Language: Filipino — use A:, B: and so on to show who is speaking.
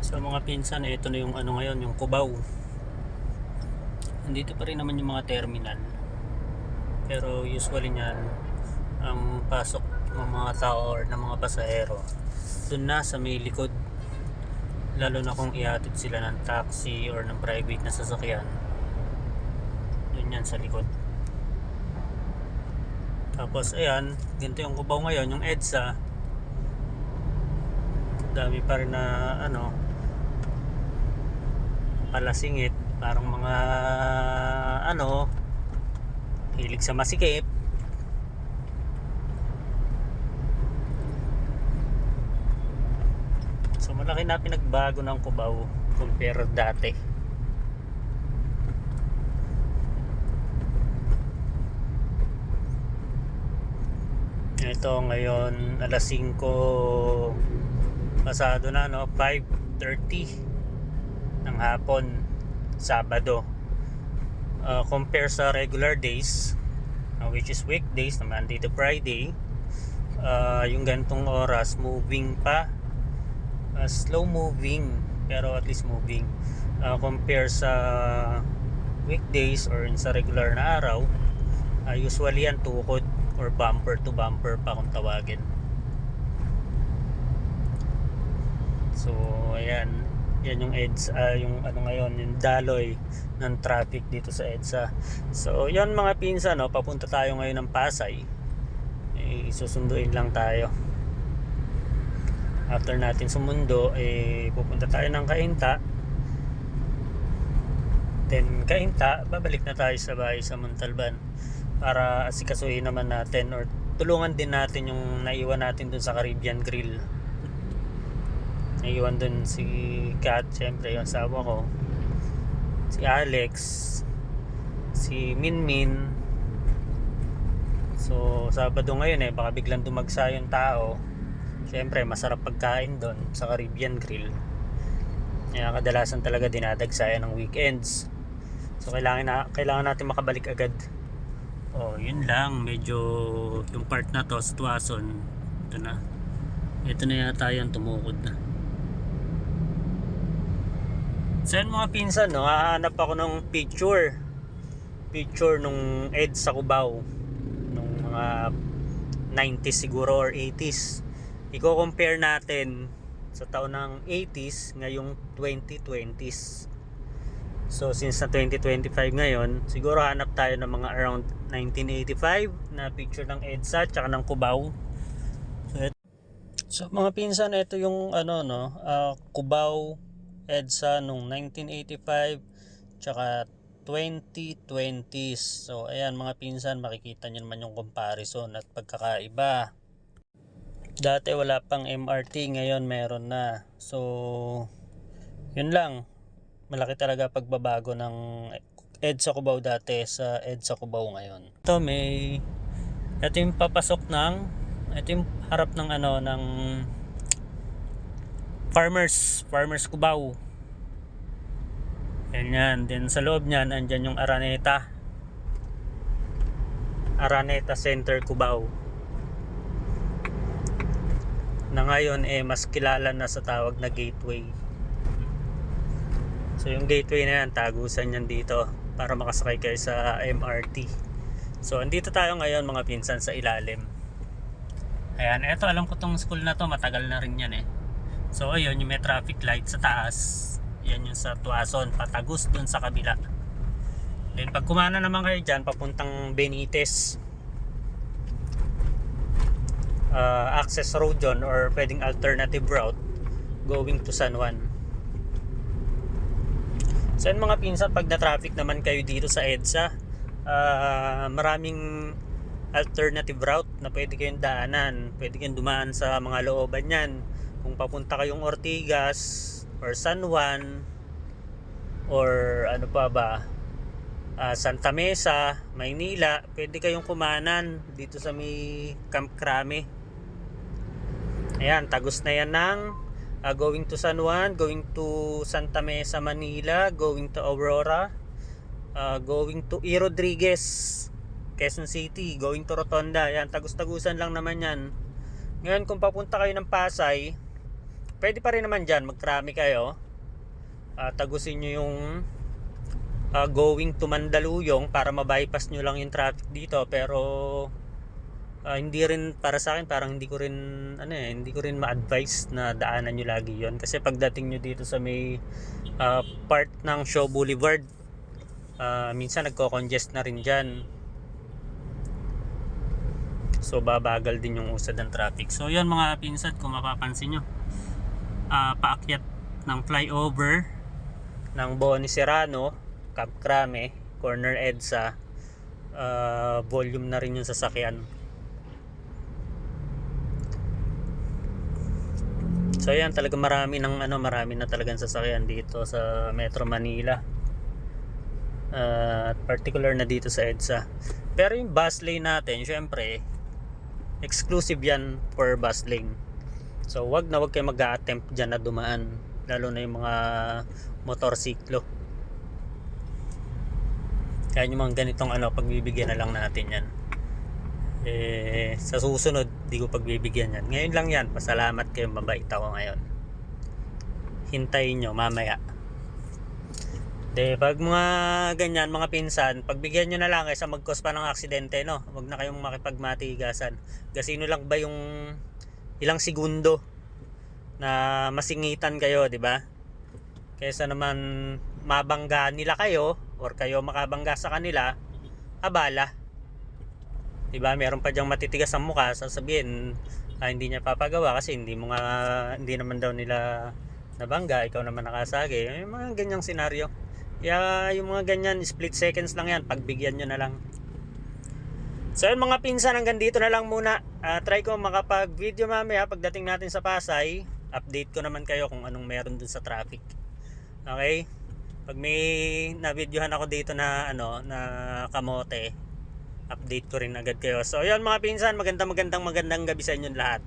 A: Sa mga pinsan, ito na yung ano ngayon, yung Cubao. Nandito pa rin naman yung mga terminal. Pero usually niyan, ang pasok ng mga tao or ng mga pasahero, dun na sa may likod. Lalo na kung ihatid sila ng taxi or ng private na sasakyan. Dun yan sa likod. Tapos ayan, ganito yung Cubao ngayon, yung EDSA. Dami pa rin na ano, palasingit, parang mga ano, hilig sa masikip. So malaki na pinagbago ng Cubao compare dati. Ito ngayon alas 5 pasado na, no, 5:30 ng hapon, Sabado. Compare sa regular days, which is weekdays na Monday to Friday, yung gantong oras moving pa, slow moving pero at least moving. Compare sa weekdays or sa regular na araw, usually yan tukod or bumper to bumper pa kung tawagin. So ayan, yan yung EDSA, yung ano ngayon, yung daloy ng traffic dito sa EDSA. So yan mga pinsan, no, papunta tayo ngayon ng Pasay. Susunduin lang tayo. After natin sumundo, pupunta tayo ng Cainta. Then Cainta, babalik na tayo sa bahay sa Montalban para asikasuhin naman natin or tulungan din natin yung naiwan natin dun sa Caribbean Grill. Naiwan dun si Kat, syempre yung asawa ko, si Alex, si Minmin. So Sabado ngayon, baka biglang dumagsa yung tao. Syempre masarap pagkain dun sa Caribbean Grill, kaya kadalasan talaga dinadagsayan ng weekends. So kailangan natin makabalik agad. Yun lang, medyo yung part na to sa Tuason, ito na yata yung tumukod na. So yun mga pinsan, no, hahanap ako ng picture nung EDSA Cubao nung mga 90s siguro or 80s. Iko-compare natin sa taon ng 80s ngayong 2020s. So since na 2025 ngayon, siguro hanap tayo ng mga around 1985 na picture ng EDSA tsaka ng Cubao. So mga pinsan, ito yung ano, no, Cubao EDSA nung 1985 tsaka 2020s. So ayan mga pinsan, makikita nyo naman yung comparison at pagkakaiba. Dati wala pang MRT, ngayon meron na. So yun lang, malaki talaga pagbabago ng EDSA Cubao dati sa EDSA Cubao ngayon. Ito yung papasok ng, ito yung harap ng ano, ng Farmers Cubao. Yan. Then sa loob niyan, andyan yung Araneta Center Cubao, na ngayon mas kilala na sa tawag na Gateway. So yung Gateway na yan, tagusan yan dito para makasakay kayo sa MRT. So andito tayo ngayon mga pinsan sa ilalim. Ayan, eto, alam ko tong school na to, matagal na rin yan So ayun, yung may traffic light sa taas, yan yung sa Tuason, patagos dun sa kabila. Then pag kumana naman kayo dyan, papuntang Benitez, access road yun, or pwedeng alternative route going to San Juan. So yun mga pinsan, pag na traffic naman kayo dito sa EDSA, maraming alternative route na pwede kayong daanan. Pwede kayong dumaan sa mga looban yan. Kung papunta kayong Ortigas or San Juan or ano pa ba, Santa Mesa, Maynila, pwede kayong kumanan dito sa may Camp Crame. Ayan, tagos na yan ng going to San Juan, going to Santa Mesa, Manila, going to Aurora, going to E. Rodriguez, Quezon City, going to Rotonda. Ayan, tagos-tagusan lang naman yan. Ngayon kung papunta kayo ng Pasay, pwede pa rin naman dyan, mag-trami kayo. Tagusin nyo yung going to Mandaluyong para ma-bypass nyo lang yung traffic dito. Pero hindi rin, para sa akin parang hindi ko rin ma-advise na daanan nyo lagi yon. Kasi pagdating nyo dito sa may part ng Shaw Boulevard, minsan nagko-congest na rin dyan. So babagal din yung usad ng traffic. So yan mga pinsan, kung mapapansin nyo, paakyat ng flyover ng Boni Serrano, Camp Crame, Corner EDSA, volume na rin yung sasakyan. So yan, talaga marami na talagang sasakyan dito sa Metro Manila. Particular na dito sa EDSA. Pero yung bus lane natin, syempre exclusive yan for bus lane. So wag kayo mag-a-attempt dyan na dumaan, lalo na yung mga motorsiklo. Kaya yung mga ganitong pagbibigyan na lang natin yan. Sa susunod di ko pagbibigyan yan. Ngayon lang yan, pasalamat kayo, mabait ako ngayon. Hintayin nyo mamaya. Pag mga ganyan, mga pinsan, pagbigyan nyo na lang kaysa mag-cause pa ng aksidente, no? Huwag na kayong makipagmatigasan. Gasino lang ba yung ilang segundo na masingitan kayo, di ba? Kaysa naman mabangga nila kayo or kayo makabangga sa kanila, abala. Di ba? Meron pa diyang matitigas ang mukha, sasabihin hindi niya papagawa kasi hindi naman daw nila nabangga, ikaw naman nakasagi. Yung mga ganyang senaryo. Kaya yung mga ganyan, split seconds lang yan, pagbigyan nyo na lang. So yun mga pinsan, hanggang dito na lang muna. Try ko makapag video mamaya pagdating natin sa Pasay. Update ko naman kayo kung anong meron dun sa traffic. Okay? Pag may na-videohan ako dito na na kamote, update ko rin agad kayo. So yun mga pinsan, magandang gabi sa inyo lahat.